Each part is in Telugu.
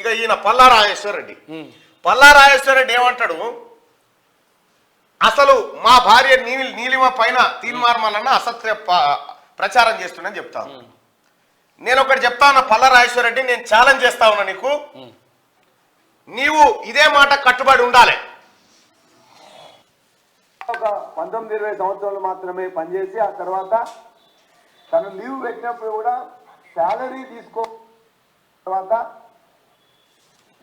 ఇక ఈయన పల్లా రాజేశ్వర రెడ్డి ఏమంటాడు, అసలు మా భార్య నీలిమ పైన తీర్మార్మలన్న అసత్య ప్రచారం చేస్తుండని చెప్తాను. నేను ఒకటి చెప్తా ఉన్నా పల్లా రాజేశ్వర రెడ్డి, నేను ఛాలెంజ్ చేస్తా ఉన్నా నీకు, నీవు ఇదే మాట కట్టుబడి ఉండాలి. ఒక 19-20 సంవత్సరాలు మాత్రమే పనిచేసి ఆ తర్వాత తను లీవ్ పెట్టినప్పుడు కూడా శాలరీ తీసుకో తర్వాత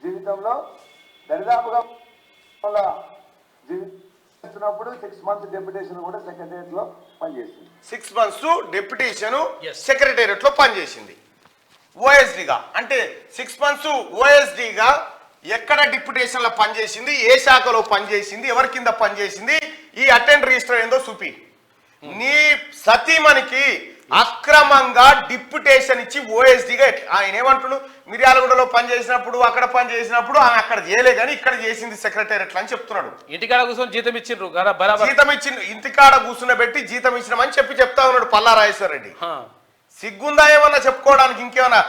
జీవితంలో దరిదాపుగా జీవిస్తున్నప్పుడు 6 months డెప్యుటేషన్ కూడా సెక్రటేరియట్ లో పనిచేసింది. 6 months డెప్యుటేషన్ సెక్రటేరియట్ లో పనిచేసింది ఓఎస్డీగా. అంటే 6 months ఓఎస్డీగా ఎక్కడ డిప్యుటేషన్ లో పనిచేసింది, ఏ శాఖలో పనిచేసింది, ఎవరి కింద పనిచేసింది, ఈ అటెండ్ రిజిస్టర్ ఏందో చూపి. నీ సతీమణికి అక్రమంగా డిప్యుటేషన్ ఇచ్చి ఓఎస్డీగా ఆయన ఏమంటుడు, మిర్యాలగూడలో పనిచేసినప్పుడు అక్కడ పనిచేసినప్పుడు ఆమె అక్కడ చేయలే కానీ ఇక్కడ చేసింది సెక్రటేరియట్ అని చెప్తున్నాడు. ఇంటికాడ కూర్చొని జీతం ఇచ్చిండ్రు, జీతం ఇచ్చిన ఇంటికాడ కూర్చున్నబెట్టి జీతం ఇచ్చినామని చెప్తా ఉన్నాడు పల్లా రాజేశ్వర రెడ్డి. సిగ్గుందా ఏమన్నా చెప్పుకోవడానికి? ఇంకేమన్నా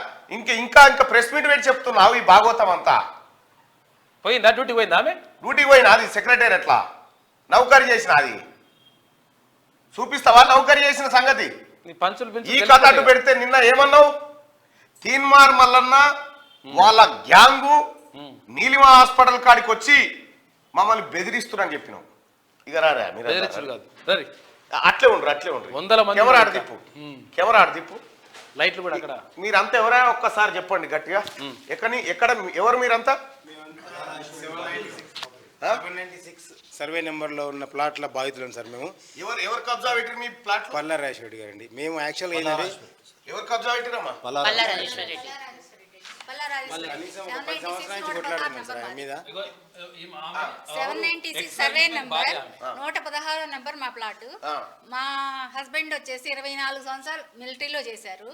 ఇంకా ప్రెస్ మీట్ పెట్టి చెప్తున్నావు ఈ భాగవతం అంతా. పోయిందా డ్యూటీకి పోయిందా? ఆమె డ్యూటీకి పోయినా అది సెక్రటేరియట్లా నౌకరీ చేసిన, అది చూపిస్తావా నౌకరీ చేసిన సంగతి? ఈ కథ అటు పెడితే నిన్న ఏమన్నావు, తీన్మార్ మల్లన్న వాళ్ళ గ్యాంగు నీలిమ హాస్పిటల్ కాడికి వచ్చి మమ్మల్ని బెదిరిస్తున్నారని చెప్పినావు. ఇక రారా మీరు అట్లే ఉండరు. కెమెరా ఆడ తిప్పు లైట్లు కూడా అక్కడ. మీరంతా ఎవరైనా ఒక్కసారి చెప్పండి గట్టిగా, ఎక్కడ ఎవరు మీరంతా? 796 సర్వే నెంబర్ లో ఉన్న ప్లాట్ల బాధితులను సార్ మేము. ఎవరు కబ్జా పెట్టారు మీ ప్లాట్? పల్లా రాజేశ్వర రెడ్డి గారండి. మేము యాక్చువల్గా ఏంటంటే ఎవరు కబ్జా పెట్టారమ్మా? పల్లా రాజేశ్వర రెడ్డి. కనీసం 10 సంవత్సరాల నుంచి కొట్లాడుతున్నాం సార్ ఆయన మీద. 796 సర్వే నంబర్ 116 నంబర్ మా ప్లాట్. మా హస్బెండ్ వచ్చేసి 24 సంవత్సరాలు మిలిటరీలో చేశారు.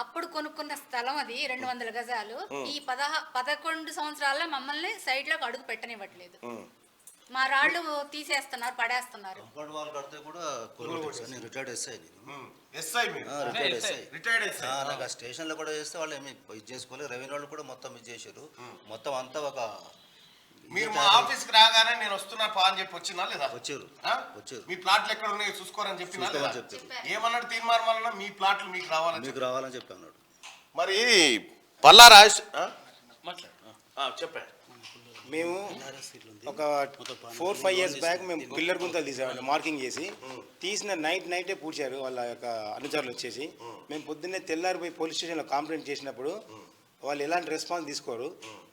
అప్పుడు కొనుక్కున్న స్థలం అది 200 గజాలు. ఈ 11 సంవత్సరాల్లో మమ్మల్ని సైడ్ లోకి అడుగు పెట్టనివ్వట్లేదు. మా రాళ్ళు తీసేస్తున్నారు, పడేస్తున్నారు. స్టేషన్ లో కూడా చేస్తే వాళ్ళు ఏమి ఇది చేసుకోలేదు. రెవెన్యూ వాళ్ళు కూడా మొత్తం ఇది చేశారు. మొత్తం అంతా ఒక మీరు మా ఆఫీస్ కి రాగానే నేను వస్తున్నా అని చెప్పి వచ్చినా లేదా? వచ్చారు. మీ ప్లాట్లు ఎక్కడ ఉన్నాయో చూసుకోరని చెప్పినా ఏమన్నాడు తీర్మానం వల్ల మీ ప్లాట్లు మీకు రావాలని చెప్పి అన్నాడు. మరి పల్లా రాజేష్ చెప్పాడు. మేము ఒక 4-5 years బ్యాక్ మేము పిల్లర్ గుంతలు తీసామండి, మార్కింగ్ చేసి తీసిన నైటే పూడ్చారు వాళ్ళ యొక్క అనుచరులు వచ్చేసి. మేము పొద్దున్నే తెల్లారిపోయి పోలీస్ స్టేషన్లో కంప్లైంట్ చేసినప్పుడు వాళ్ళు ఎలాంటి రెస్పాన్స్ తీసుకోరు.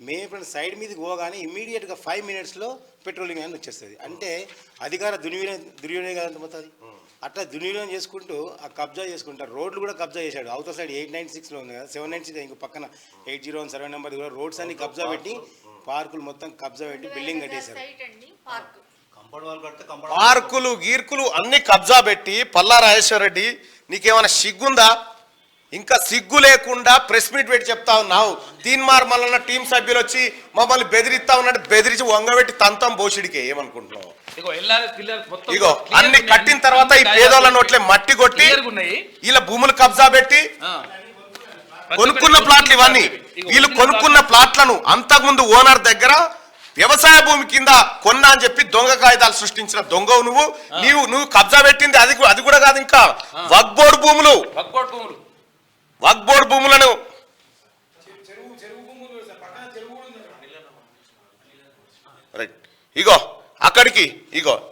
మేము ఇప్పుడు సైడ్ మీదకి పోగానే ఇమీడియట్గా 5 minutesలో పెట్రోలింగ్ అని వచ్చేస్తుంది. అంటే అధికార దుర్వినియోగం అంతపోతుంది. అట్లా దుర్వినియోగం చేసుకుంటూ ఆ కబ్జా చేసుకుంటారు. రోడ్లు కూడా కబ్జా చేశాడు. అవతల సైడ్ 896లో ఉంది కదా, 796 ఇంకో పక్కన 801 సర్వే నెంబర్ కూడా రోడ్స్ అన్ని కబ్జా పెట్టి, పార్కులు మొత్తం కబ్జా పెట్టి బిల్డింగ్ కట్టేశారు. పార్కులు గీర్కులు అన్ని కబ్జా పెట్టి పల్లా రాజేశ్వర రెడ్డి నీకేమైనా సిగ్గుందా? ఇంకా సిగ్గు లేకుండా ప్రెస్ మీట్ పెట్టి చెప్తా ఉన్నావు. తీన్మార్ మల్లన్న టీం సభ్యులు వచ్చి మమ్మల్ని బెదిరిస్తా ఉన్నట్టు బెదిరించి వంగబెట్టి తంతం బోషుడికే ఏమనుకుంటున్నావు? ఇగో అన్ని కట్టిన తర్వాత ఈ పేదోళ్ళ నోట్లే మట్టి కొట్టి ఇలా భూములు కబ్జా పెట్టి కొనుక్కున్న ప్లాట్లు ఇవన్నీ. వీళ్ళు కొనుక్కున్న ప్లాట్లను అంతకుముందు ఓనర్ దగ్గర వ్యవసాయ భూమి కింద కొన్నా అని చెప్పి దొంగ కాగితాలు సృష్టించిన దొంగవు నువ్వు కబ్జా పెట్టింది అది కూడా కాదు, ఇంకా వక్ఫ్ బోర్డు భూములను రైట్. ఇగో అక్కడికి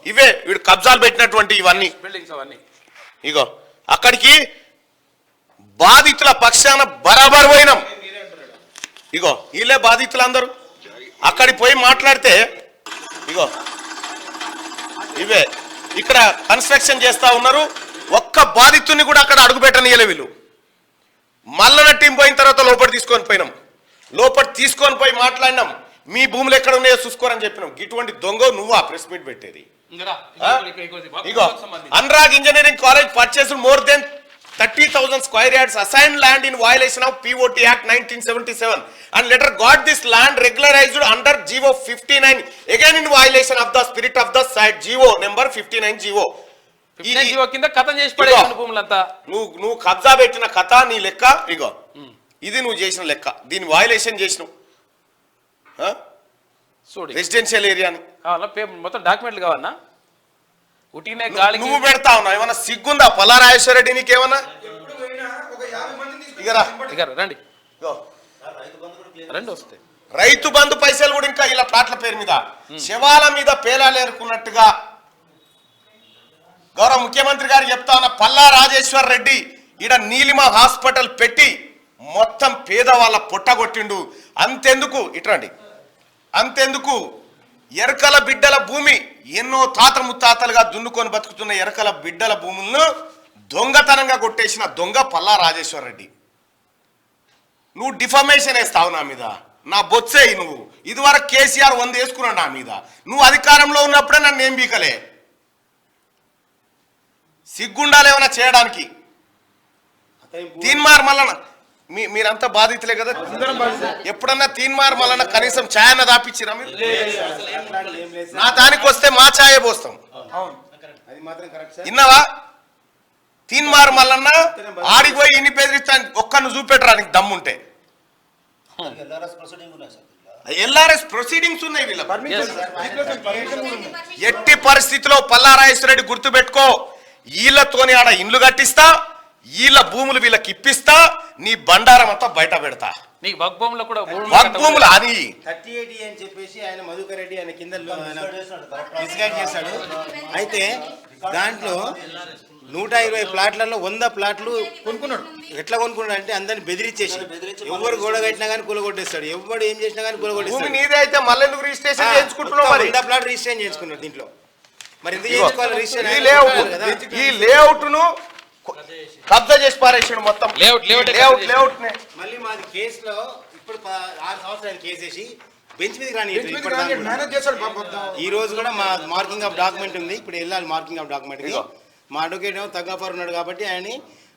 ఇవే వీడు కబ్జాలు పెట్టినటువంటి ఇవన్నీ ఇగో అక్కడికి బాధితుల పక్షాన బరాబర్ పోయినాం. ఇగో వీళ్ళే బాధితులందరూ అక్కడికి పోయి మాట్లాడితే ఇగో ఇవే ఇక్కడ కన్స్ట్రక్షన్ చేస్తా ఉన్నారు. ఒక్క బాధితుని కూడా అక్కడ అడుగు పెట్టనియలే వీళ్ళు. మల్లన్న టీం పోయిన తర్వాత లోపల తీసుకొని పోయి మాట్లాడినాం. మీ భూములు ఎక్కడ ఉన్నాయో చూసుకోరని చెప్పినాం. ఇటువంటి దొంగ నువ్వా ప్రెస్ మీట్ పెట్టేది? ఇగో Anurag engineering college purchase more then 30,000 square yards assigned land in violation of POT Act 1977 and later got this land regularized under GO 59 again in violation of the spirit of the site GO number 59 GO కింద కథ చేసి పడేసిన భూములంతా నువ్వు కబ్జా పెట్టిన కథ నీ లెక్క. ఇగో ఇది నువ్వు చేసిన లెక్క. దీని వయలేషన్ చేసినావు. చూడు రెసిడెన్షియల్ ఏరియాని కావాలా మొత్తం డాక్యుమెంట్లు కావాలన్నా ఉట్టినే గాలికి నువ్వు పెడతా ఉన్నావు, ఏమన్నా సిగ్గుందా పల్లారాజేశ్వర రెడ్డి నీకేమన్నా? ఇగరా ఇక రండి ఇగో. రండి వస్తే రైతు బంధు పైసలు కూడా ఇంకా ఇలా ప్లాట్ల పేరు మీద శవాల మీద పేలాలేరుకున్నట్టుగా గౌరవ ముఖ్యమంత్రి గారు చెప్తా ఉన్న పల్లా రాజేశ్వర్ రెడ్డి ఈడ నీలిమ హాస్పిటల్ పెట్టి మొత్తం పేదవాళ్ళ పొట్టగొట్టిండు. అంతెందుకు ఇట్రండి, అంతెందుకు ఎరకల బిడ్డల భూమి ఎన్నో తాత ముత్తాతలుగా దున్నుకొని బతుకుతున్న ఎరకల బిడ్డల భూములను దొంగతనంగా కొట్టేసిన దొంగ పల్లా రాజేశ్వర్ రెడ్డి. నువ్వు డిఫమేషన్ వేస్తావు నా మీద, నా బొత్సేయి నువ్వు. ఇదివరకు కేసీఆర్ 100 వేసుకున్నాడు నా మీద. నువ్వు అధికారంలో ఉన్నప్పుడే నన్ను ఏం బీకలే. సిగ్గుండాలేమైనా చేయడానికి. తీన్మార్ మల్లన్న మీరంతా బాధితులే కదా, ఎప్పుడన్నా తీన్మార్ మల్లన్న కనీసం ఛాయ్ అన్న దాపిచ్చిరా మీరు? నా దానికి వస్తే మా ఛాయే పోస్తాం. అది మాత్రం కరెక్ట్ సార్. విన్నావా? తీన్మార్ మల్లన్న ఆడికి పోయి ఇన్ని బెదిరిస్తాను, ఒక్కను చూపెట్టరా నీకు దమ్ముంటే. ఎల్ఆర్ఎస్ ప్రొసీడింగ్స్ ఉన్నాయి వీళ్ళ. ఎట్టి పరిస్థితిలో పల్లారాజేశ్వర రెడ్డి గుర్తు పెట్టుకో, వీళ్ళతోని ఆడ ఇండ్లు కట్టిస్తా, వీళ్ళ భూములు వీళ్ళకి ఇప్పిస్తా, నీ బండారం అంతా బయట పెడతా. నీకు భూములో కూడా భూములు అది 38 అని చెప్పేసి ఆయన మధుకర్ రెడ్డి ఆయన కింద మిస్గైడ్ చేశాడు. అయితే దాంట్లో 120 ప్లాట్లలో 100 ప్లాట్లు కొనుక్కున్నాడు. ఎట్లా కొనుక్కున్నాడు అంటే అందరిని బెదిరించేసి, ఎవరు గొడవ కట్టినా కానీ కూలగొట్టేస్తాడు, ఎవరు ఏం చేసినా కానీ భూమి కూలగొట్టేస్తాడు. నీదే అయితే మళ్ళీ ఎందుకు రిజిస్ట్రేషన్ చేయించుకుంటున్నావు? మరి 100 ప్లాట్ రిజిస్ట్రేషన్ చేసుకున్నాడు దీంట్లో. మరి ఎందుకు చేయించుకోవాలి ఈ రిజిస్ట్రేషన్? లేఅవుట్, ఈ లేఅవుట్ ను కబ్జా చేసి పారేసాడు మొత్తం. లేఅవుట్ మళ్ళీ మాది కేసులో ఇప్పుడు 6 సంవత్సరాలు కేసు వేసి బెంచ్ మీద కానీ ఈ రోజు కూడా మా మార్కింగ్ ఆఫ్ డాక్యుమెంట్ ఉంది. ఇప్పుడు వెళ్ళాలి మార్కింగ్ ఆఫ్ డాక్యుమెంట్ కి. మా అడ్వకేట్ ఏమో తగ్గఫర్ ఉన్నాడు కాబట్టి ఆయన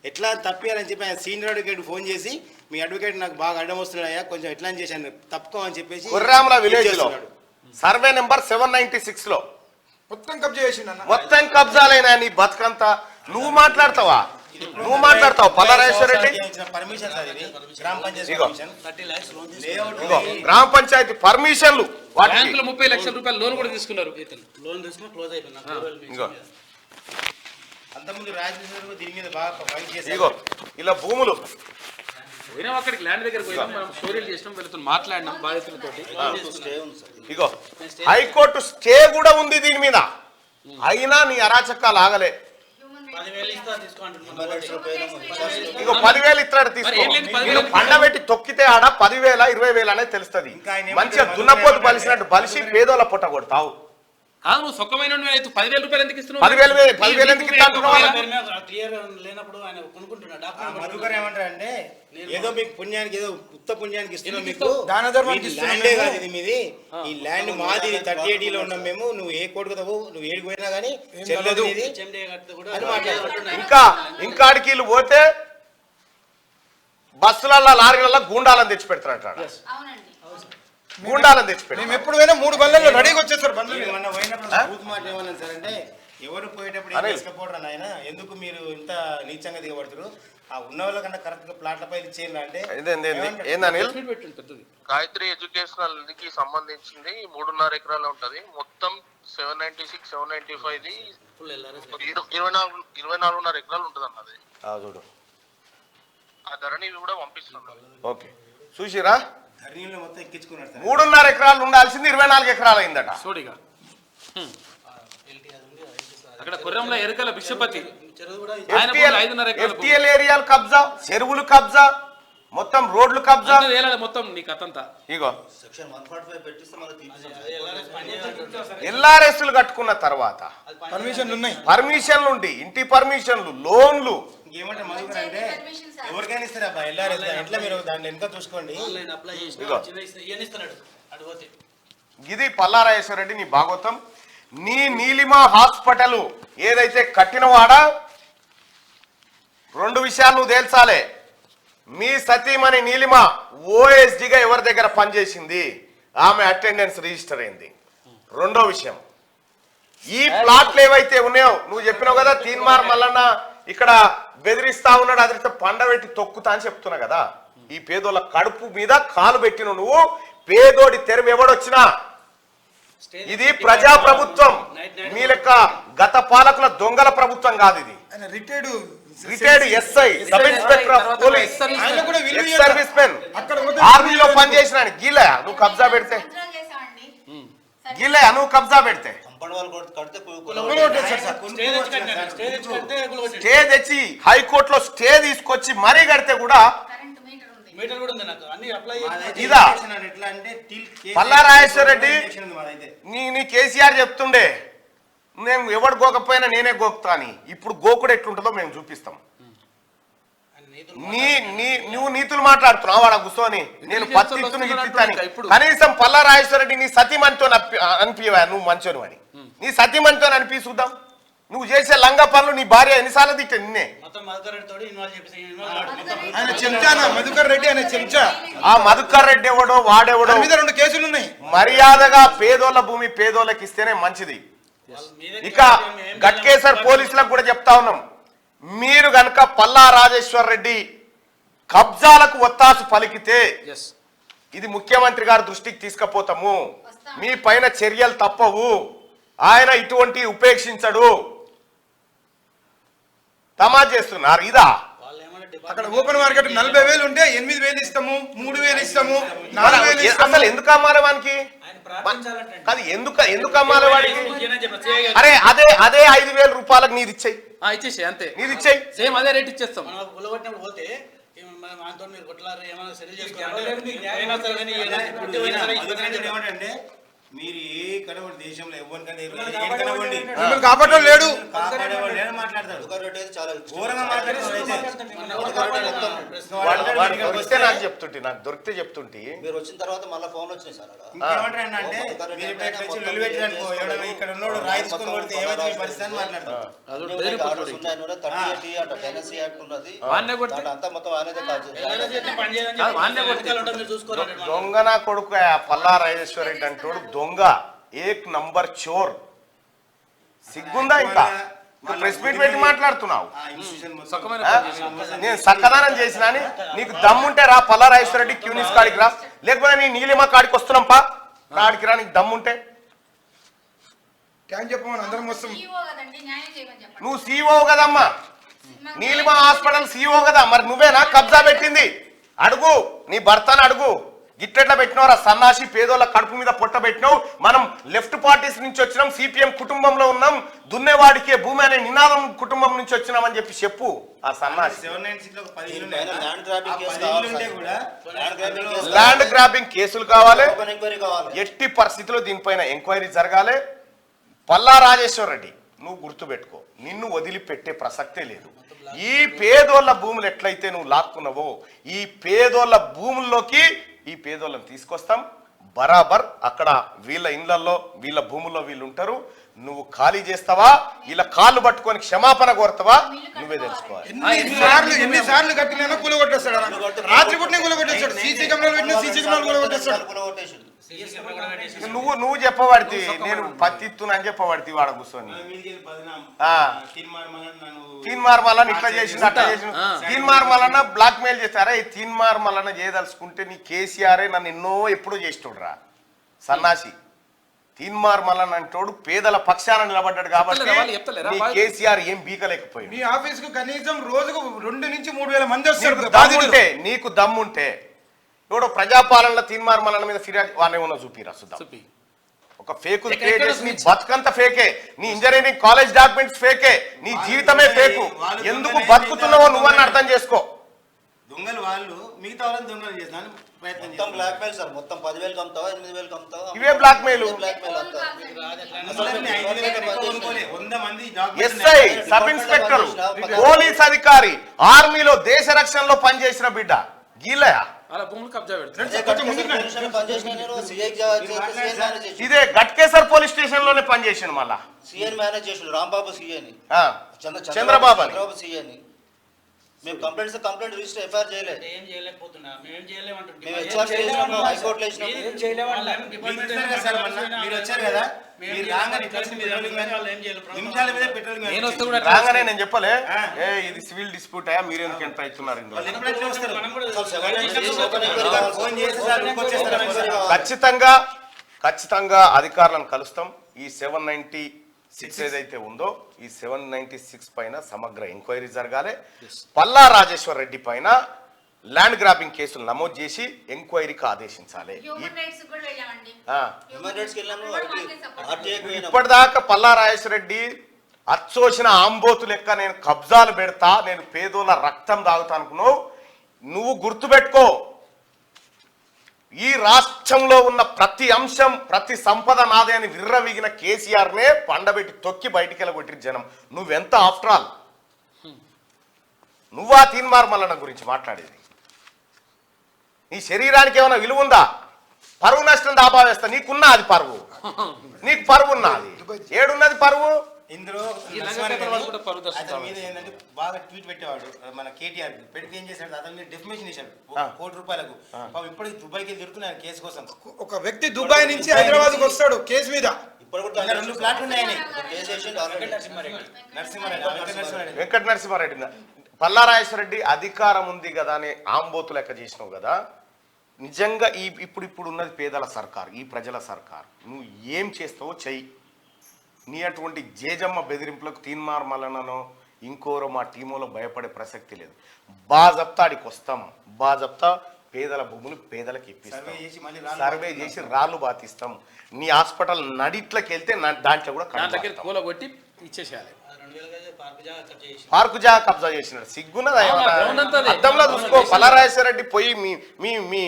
ఎట్లా తప్పియాలని చెప్పి ఆయన సీనియర్ అడ్వకేట్ ఫోన్ చేసి, మీ అడ్వకేట్ నాకు బాగా అడ్డం వస్తున్నాడు అయ్యా, కొంచెం ఎట్లా అని చేసి ఆయన తప్పుకోమని చెప్పేసి కుర్రాముల విలేజ్ లో సర్వే నెంబర్ 796 లో మొత్తం కబ్జాలైనా నీ బతుకంతా. నువ్వు మాట్లాడతావా? నువ్వు మాట్లాడతావు పల్లారాజేశ్వర రెడ్డి? పర్మిషన్ సార్ ఇది, గ్రామ పంచాయతీ ఇగో పర్మిషన్. ఇగో గ్రామ పంచాయతీ పర్మిషన్లు వాటికి బ్యాంకులో 30 లక్షల రూపాయలు లోన్ కూడా తీసుకున్నారు. ఇగో అంతకుముందు రాజేశ్వర దీని మీద బాగా ఫైట్ చేశారు. ఇగో ఇలా భూములు పోయినాం అక్కడికి ల్యాండ్ దగ్గరికి పోయినాం, మనం స్టోరీలు చేసినాం, వీళ్ళతో మాట్లాడినాం బాధితులతోటి. ఇగో హైకోర్టు స్టే కూడా ఉంది దీని మీద, అయినా నీ అరాచకాలు ఆగలే. ఇగో 10,000 ఇస్తాడు తీసుకో. నేను పండబెట్టి తొక్కితే ఆడ 10,000 20,000 అనేది తెలుస్తుంది. మంచిగా దున్నపోతు బలిసినట్టు బలిసి పేదోళ్ళ పుట్ట కొడతావు. కాదు నువ్వు సొక్కమైన 10,000 రూపాయలు ఎందుకు ఇస్తున్నావు? 10,000 ఎందుకు ఇస్తా అంటున్నావు? మధుకర్ ఏమంటారు అంటే, ఏదో మీకు పుణ్యానికి ఏదో ఉత్త పుణ్యానికి ఇస్తున్నాం, మీకు దాన ధర్మానికి ల్యాండే కాదు ఇది మీది, ఈ ల్యాండ్ మాది 38 లో ఉన్నాం మేము, నువ్వు ఏ కోర్టు కదా నువ్వు ఏడికి పోయినా కానీ చెల్లదు ఇది అని మాట్లాడుతున్నాడు. ఇంకా ఆడికి వీళ్ళు పోతే బస్సులలో లారీలలో గూండాలను తెచ్చి పెడతారట. అవునండి. గూండాలను తెచ్చి పెడతారు. మేము ఎప్పుడు పోయినా 3 బళ్ళల్లో రెడీగా వచ్చేస్తారు బండ్లు. మొన్న పోయినప్పుడు బూత్ మాట ఏమన్నా సార్ అంటే, ఎవరు పోయేటప్పుడు ఏం తీసుకపోవడం నాయన, ఎందుకు మీరు ఇంత నీచంగా దిగబడుతున్నారు, ఆ ఉన్న వాళ్ళకన్నా కరెక్ట్ గా ప్లాట్ల పై చేయండి అంటే గాయత్రి ఎడ్యుకేషనల్ కి సంబంధించింది 3.5 ఎకరాలు ఉంటది. మొత్తం 796, 795 24.5 ఎకరాలు ఉంటది అన్నది. చూడు ఆ ధరని కూడా పంపిస్తున్నాను. ఓకే చూసిరా, ధరణిలో మొత్తం ఎక్కించుకున్నాడు సార్. 3.5 ఎకరాలు ఉండాల్సింది 24 ఎకరాలు అయిందట. చూడిగా అక్కడ కుర్రంలో ఎరుకల బిక్షపతి FTL ఏరియాలు కబ్జా, చెరువులు కబ్జా, మొత్తం రోడ్లు కబ్జా, మొత్తం నీ కథంతా. ఇగో సెక్షన్ 145 పెట్టిస్తే మళ్ళీ ఎల్ఆర్ఎస్లు కట్టుకున్న తర్వాత పర్మిషన్లు ఉన్నాయి, పర్మిషన్లు ఉండి ఇంటి పర్మిషన్లు, లోన్లు. ఏమంటే మధుకర్ అంటే ఎవరికైనా ఇస్తారా అబ్బా ఎల్ఆర్ఎస్ ఎట్లా మీరు దాంట్లో ఎంత చూసుకోండి. ఇది పల్లారాజేశ్వర రెడ్డి నీ భాగవతం. నీ నీలిమ హాస్పిటల్ ఏదైతే కట్టినవాడా 2 విషయాలు నువ్వు తేల్చాలే. మీ సతీమణి నీలిమ ఓఎస్డిగా ఎవరి దగ్గర పనిచేసింది, ఆమె అటెండెన్స్ రిజిస్టర్ అయింది. 2వ విషయం, ఈ ప్లాట్లు ఏవైతే ఉన్నాయో నువ్వు చెప్పినావు కదా, తీన్మార్ మల్లన్న ఇక్కడ బెదిరిస్తా ఉన్నాడు, అదిరిస్తే పండబెట్టి తొక్కుతా అని చెప్తున్నా కదా. ఈ పేదోళ్ళ కడుపు మీద కాలు పెట్టిన నువ్వు పేదోడి తెరువు ఎవడొచ్చినా ఇది ప్రజా ప్రభుత్వం. మీ లెక్క గత పాలకుల దొంగల ప్రభుత్వం కాదు ఇది. ఆయన retired SI, sub inspector of police, ఆయన కూడా విలువ ఎక్స్ సర్వీస్ మెన్, అక్కడ పోతే ఆర్మీలో పనిచేసిన గీలే నువ్వు కబ్జా పెడితే, సంవత్సరాలు చేసామండి. గీలే నువ్వు కబ్జా పెడితే కంపౌండ్ వాళ్ళు కడితే స్టే తెచ్చి హైకోర్టులో స్టే తీసుకొచ్చి మరీ కడితే కూడా కరెంట్ మీటర్ ఉంది. మీటర్ కూడా ఉంది నాకు అన్ని అప్లై ఇదా ఎట్లా అంటే పల్లా రాజేశ్వర రెడ్డి నీ కేసీఆర్ చెప్తుండే నేను ఎవడు గోకపోయినా నేనే గోకుతా అని. ఇప్పుడు గోకుడు ఎట్లుంటుందో మేము చూపిస్తాం. నువ్వు నీతులు మాట్లాడుతున్నావు వాడ కూర్చొని నేను పత్తిత్తుని గిత్తిస్తాను. కనీసం పల్లా రాజేశ్వర రెడ్డి నీ సతీమణితో అనిపించవా నువ్వు మంచోను అని? నీ సతీమణితో అనిపి చూద్దాం. నువ్వు చేసే లంగా పనులు నీ భార్య ఎన్నిసార్లు తిట్టే నిన్నే. ఆయన చెంచానా మధుకర్ రెడ్డి అనే చెంచా. ఆ మధుకర్ రెడ్డి ఎవడో వాడెవడో మీద 2 కేసులు ఉన్నాయి. మర్యాదగా పేదోళ్ళ భూమి పేదోళ్ళకి ఇస్తేనే మంచిది. ఇక గట్కేసర్ పోలీసులకు కూడా చెప్తా ఉన్నాం, మీరు గనక పల్లా రాజేశ్వర్ రెడ్డి కబ్జాలకు ఒత్తాసు పలికితే ఇది ముఖ్యమంత్రి గారి దృష్టికి తీసుకుపోతాము. మీ పైన చర్యలు తప్పవు. ఆయన ఇటువంటి ఉపేక్షించడు. తమాజ్ చేస్తున్నారు ఇదా? అక్కడ ఓపెన్ మార్కెట్ 40,000 ఉంటే 8,000 ఇస్తాము, 3,000 ఇస్తాము, 4,000 ఇస్తాము. అసలు ఎందుకు అమ్మాలి వానికి? కాదు ఎందుకు అమ్మాలి వాడికి? అరే అదే 5,000 రూపాయలకు నీది ఇచ్చేయి, ఇచ్చేసి అంతే, నీది ఇచ్చేయి. సేమ్ అదే రేట్ ఇచ్చేస్తాం. పోతే మీరు కొట్లారు ఏమైనా సెటిల్ ఏమంటే మీరు ఏ కడవండి దేశంలో ఎవరికంటే మిమ్మల్ని కాపాడడం లేడు. మాట్లాడతాడు చాలా ఘోరంగా వాడు వస్తే నాకు చెప్తుంటే, నాకు దొరికితే చెప్తుంటే. మీరు వచ్చిన తర్వాత మళ్ళీ ఫోన్ వచ్చినాయి సార్ అక్కడ. ఇక్కడ ఉన్నోడు రాయి తీసుకొని కొడితే ఏమైతే మీ పరిస్థితి అని మాట్లాడతాడు. అంతా మొత్తం ఆయనదే కాదు. దొంగ నా కొడుకు పల్లా రాజేశ్వర రెడ్డి అంటోడు దొంగ, ఏక్ నంబర్ చోర్. సిగ్గుందా? ఇంకా ప్రెస్ మీట్ పెట్టి మాట్లాడుతున్నావు. నేను సక్కదానం చేసినా అని నీకు దమ్ముంటే రా పల్లా రాజేశ్వర రెడ్డి క్యూనిస్ కాడికి రా, లేకపోతే నీ నీలిమ కాడికి వస్తున్నాం పా, కాడికి రా నీకు దమ్ముంటే. ట్యాంక్ చెప్పమని అందరం వస్తాం. ఈవో కదండి, న్యాయం చేయమని చెప్పండి. నువ్వు సీఓ కదమ్మా, నీలిమ హాస్పిటల్ సీఓ కదా, మరి నువ్వేనా కబ్జా పెట్టింది? అడుగు నీ భర్తను అడుగు. గిట్టెట్లా పెట్టినవరా సన్నాసి, పేదోళ్ళ కడుపు మీద పొట్ట పెట్టినావు. మనం లెఫ్ట్ పార్టీస్ నుంచి వచ్చినాం, సిపిఎం కుటుంబంలో ఉన్నాం, దున్నేవాడికే భూమి అనే నినాదం కుటుంబం నుంచి వచ్చినామని చెప్పు ఆ సన్నాసి. ల్యాండ్ గ్రాబింగ్ కేసులు కావాలి, ఎట్టి పరిస్థితిలో దీనిపైన ఎంక్వైరీ జరగాలి. పల్లా రాజేశ్వర రెడ్డి నువ్వు గుర్తుపెట్టుకో, నిన్ను వదిలిపెట్టే ప్రసక్తే లేదు. ఈ పేదోళ్ళ భూములు ఎట్లయితే నువ్వు లాక్కున్నావో ఈ పేదోళ్ళ భూముల్లోకి ఈ పేదోళ్ళని తీసుకొస్తాం. బరాబర్ అక్కడ వీళ్ళ ఇళ్లలో వీళ్ళ భూముల్లో వీళ్ళు ఉంటారు. నువ్వు ఖాళీ చేస్తావా, వీళ్ళ కాళ్ళు పట్టుకొని క్షమాపణ కోరుతావా నువ్వే తెలుసుకోవాలి. ఎన్నిసార్లు కట్టినా కూలగొట్టేస్తాడు. రాత్రి పుట్టిన కూలగొట్టేస్తాడు. సీసీ కెమెరాలు పెట్టిన సీసీ కెమెరాలు కూలగొట్టేస్తాడు. నువ్వు చెప్పబడితే నేను పత్తిత్తును అని చెప్పబడితే వాడ కూర్చొని తీన్మార్ మల్లన్న ఇట్లా చేసింది అట్లా చేసింది, తీన్మార్ మల్లన్న బ్లాక్ మెయిల్ చేస్తారా? ఈ తీన్మార్ మల్లన్న చేయదలుచుకుంటే నీ కేసీఆర్ నన్ను ఎన్నో ఎప్పుడో చేసేటోడురా సన్నాసి. తీన్మార్ మల్లన్న అంటోడు పేదల పక్షాన నిలబడ్డాడు కాబట్టి కేసీఆర్ ఏం బీకలేకపోయింది. మీ ఆఫీస్ కు కనీసం రోజుకు 2 నుంచి 3,000 మంది వస్తారు. నీకు దమ్ముంటే ఎవడో ప్రజాపాలనలో తీన్మార్ మల్లన్న మీద ఫిర్యాదు వానే ఉన్న చూపిరా చూద్దాం. ఒక ఫేక్ క్రియేట్ చేసి నీ బతుకంత ఫేకే, నీ ఇంజనీరింగ్ కాలేజ్ డాక్యుమెంట్స్ ఫేకే, నీ జీవితమే ఫేకు. ఎందుకు బతుకుతున్నావో నువ్వని అర్థం చేసుకో. దొంగలు వాళ్ళు మిగతా వాళ్ళని దొంగలు చేస్తాను మొత్తం బ్లాక్ మెయిల్ సార్. మొత్తం 10,000 కమ్ముతావా 8,000 కమ్ముతావా? ఇవే blackmail. SI, sub inspector, police అధికారి, ఆర్మీలో దేశ రక్షణలో పనిచేసిన బిడ్డ గీలయా ఇదే గట్కేసర్ పోలీస్ స్టేషన్ లోనే పనిచేసాను. మళ్ళా సీఎన్ మేనేజ్ చేసాడు రాంబాబు సీఎని, చంద్రబాబు సీఎని మేము కంప్లైంట్ రిజిస్టర్ ఎఫ్ఐఆర్ చేయలేదు. ఏం చేయలేకపోతున్నా మేము చేయలేమంటున్నాం. మేము హెచ్ఆర్ చేసినాము, హైకోర్టులో వేసినాము. మీరు వచ్చారు కదా, మీరు రాగానే ఇట్లా వచ్చి మీరు నిమిషాల మీద పెట్రోలింగ్ నేను వస్తే కూడా రాగానే నేను చెప్పలే ఏ ఇది సివిల్ డిస్ప్యూట్ అయ్యా మీరు ఎందుకు ఎంత అవుతున్నారు ఇందులో ఫోన్ చేసి సార్ వచ్చేస్తారు. ఖచ్చితంగా అధికారులను కలుస్తాం. ఈ 796 ఏదైతే ఉందో ఈ 796 పైన సమగ్ర ఎంక్వైరీ జరగాలి. పల్లా రాజేశ్వర్ రెడ్డి పైన ల్యాండ్ గ్రాబింగ్ కేసులు నమోదు చేసి ఎంక్వైరీకి ఆదేశించాలి. హ్యూమన్ రైట్స్ కూడా వెళ్ళామండి. హ్యూమన్ రైట్స్కి వెళ్ళాము, ఆర్టీఐకి పోయినాము. ఇప్పటిదాకా పల్లా రాజేశ్వర రెడ్డి అచ్చోసిన ఆంబోతు లెక్క నేను కబ్జాలు పెడతా, నేను పేదోళ్ళ రక్తం తాగుతా అనుకున్నావు. నువ్వు గుర్తుపెట్టుకో, ఈ రాష్ట్రంలో ఉన్న ప్రతి అంశం ప్రతి సంపద నాదే అని విర్రవీగిన కేసీఆర్నే పండబెట్టి తొక్కి బయటికి వెళ్ళగొట్టిన జనం. నువ్వెంత ఆఫ్టర్ ఆల్ నువ్వా తీన్మార్ మల్లన్న గురించి మాట్లాడేది? నీ శరీరానికి ఏమైనా విలువ ఉందా? పరువు నష్టం దాబా వేస్తా. నీకున్నా అది పరువు, నీకు పరువు ఉన్నది. ఏడున్నది పరువు? ఇందులో ఈ లంగపేటల వాళ్ళు కూడా పరువు అతని దర్శిస్తారు. మీద ఏంటంటే బాగా ట్వీట్ పెట్టేవాడు మన కేటీఆర్ పెడితే ఏం చేశాడు, అతని మీద డెఫిమేషన్ ఇచ్చాడు ₹1 కోటి. పాపం ఇప్పటికి దుబాయ్కి తిరుగుతున్నాడు కేసు కోసం. ఒక వ్యక్తి దుబాయ్ నుంచి హైదరాబాద్కి వస్తాడు కేసు మీద. ఇప్పుడు కూడా ఇంకా 2 ప్లాట్లు ఉన్నాయని కేసు వేసిండు ఆల్రెడీ. నరసింహారెడ్డి వెంకట నరసింహారెడ్డి పల్లారాజేశ్వరరెడ్డి అధికారం ఉంది కదా అని ఆంబోతు లెక్క చేసినావు కదా. నిజంగా ఇప్పుడు ఉన్నది పేదల సర్కార్, ఈ ప్రజల సర్కార్. నువ్వు ఏం చేస్తావో చెయ్యి. నీ అటువంటి జేజమ్మ బెదిరింపులకు తీన్మార్ మల్లనో ఇంకోరో మా టీములో భయపడే ప్రసక్తి లేదు. బాజప్తా ఆడికి వస్తాం, బాజప్తా పేదల భూములు పేదలకు ఇప్పిస్తాం, సర్వే చేసి రాళ్ళు బాతిస్తాం. నీ హాస్పిటల్ నడిట్లోకి వెళ్తే దాంట్లో కూడా దాని దగ్గర కూలగొట్టి ఇచ్చేసేయాలి. పార్కు జాగా కబ్జా చేసినాడు. సిగ్గున్నదా? ground అంతా అదే. అద్దంలో చూసుకో. పల్లారాజేశ్వర రెడ్డి పోయి మీ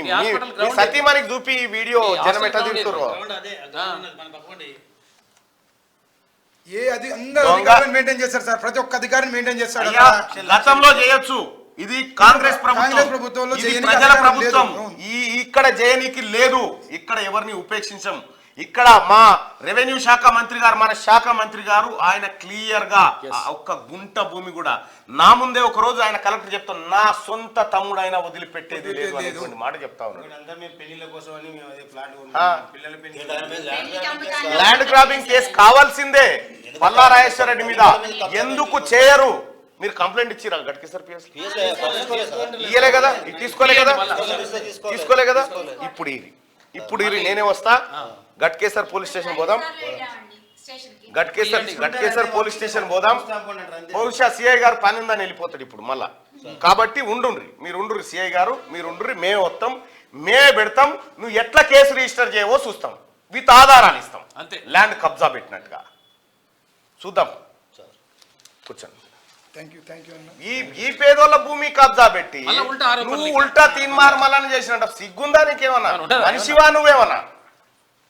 సతీమణికి చూపి ఈ వీడియో జనం ఎట్లా తింటుర్రో. ఏ అది అందరూ అధికారులను మెయింటైన్ చేస్తారు సార్, ప్రతి ఒక్క అధికారిని మెయింటైన్ చేస్తాడు. అయ్యా, గతంలో చేయొచ్చు. ఇది కాంగ్రెస్ ప్రభుత్వంలో ఇది చేయనీకి ప్రజల అధికారం ప్రభుత్వం. లేదు. ఇక్కడ చేయనీకి లేదు. ఇక్కడ ఎవరిని ఉపేక్షించం. ఇక్కడ మా రెవెన్యూ శాఖ మంత్రి గారు, మన శాఖ మంత్రి గారు ఆయన క్లియర్ గా ఒక్క గుంట భూమి కూడా నా ముందే ఒక రోజు ఆయన కలెక్టర్ చెప్తాను, నా సొంత తమ్ముడు అయినా వదిలిపెట్టేది లేదు అనేటువంటి మాట చెప్తా ఉన్నాడు. పెళ్లిళ్ళ కోసం అని మేము అదే ఫ్లాట్ పిల్లల పెళ్లి ల్యాండ్ గ్రాబింగ్ కేసు కావాల్సిందే పల్లారాజేశ్వర రెడ్డి మీద. ఎందుకు చేయరు? మీరు కంప్లైంట్ ఇచ్చిరా గట్కేసర్ పిఎస్ ఇయ్యలే కదా, తీసుకోలే కదా. ఇప్పుడు ఇది నేనే వస్తా. గట్కేసర్ పోలీస్ స్టేషన్ పోదాం. గట్కేసర్ పోలీస్ స్టేషన్ పోదాం. బహుశా సిఐ గారు పని ఉందని వెళ్ళిపోతాడు ఇప్పుడు మళ్ళా. కాబట్టి మీరు ఉండ్రి సిఐ గారు, మీరు ఉండ్రి, మేము వస్తాం, మేమే పెడతాం. నువ్వు ఎట్లా కేసు రిజిస్టర్ చేయవో చూస్తాం, విత్ ఆధారాలు ఇస్తాం. అంతే. ల్యాండ్ కబ్జా పెట్టినట్టుగా చూద్దాం. కూర్చోండి. ఈ పేదోళ్ళ భూమి కబ్జా పెట్టి మళ్ళా ఉల్టా ఆరోపణలు నువ్వు ఉల్టా తీన్మార్ మల్లన చేసినట్టు సిగ్గుందా నీకేమన్నా? మనిషివా నువ్వేమన్నా?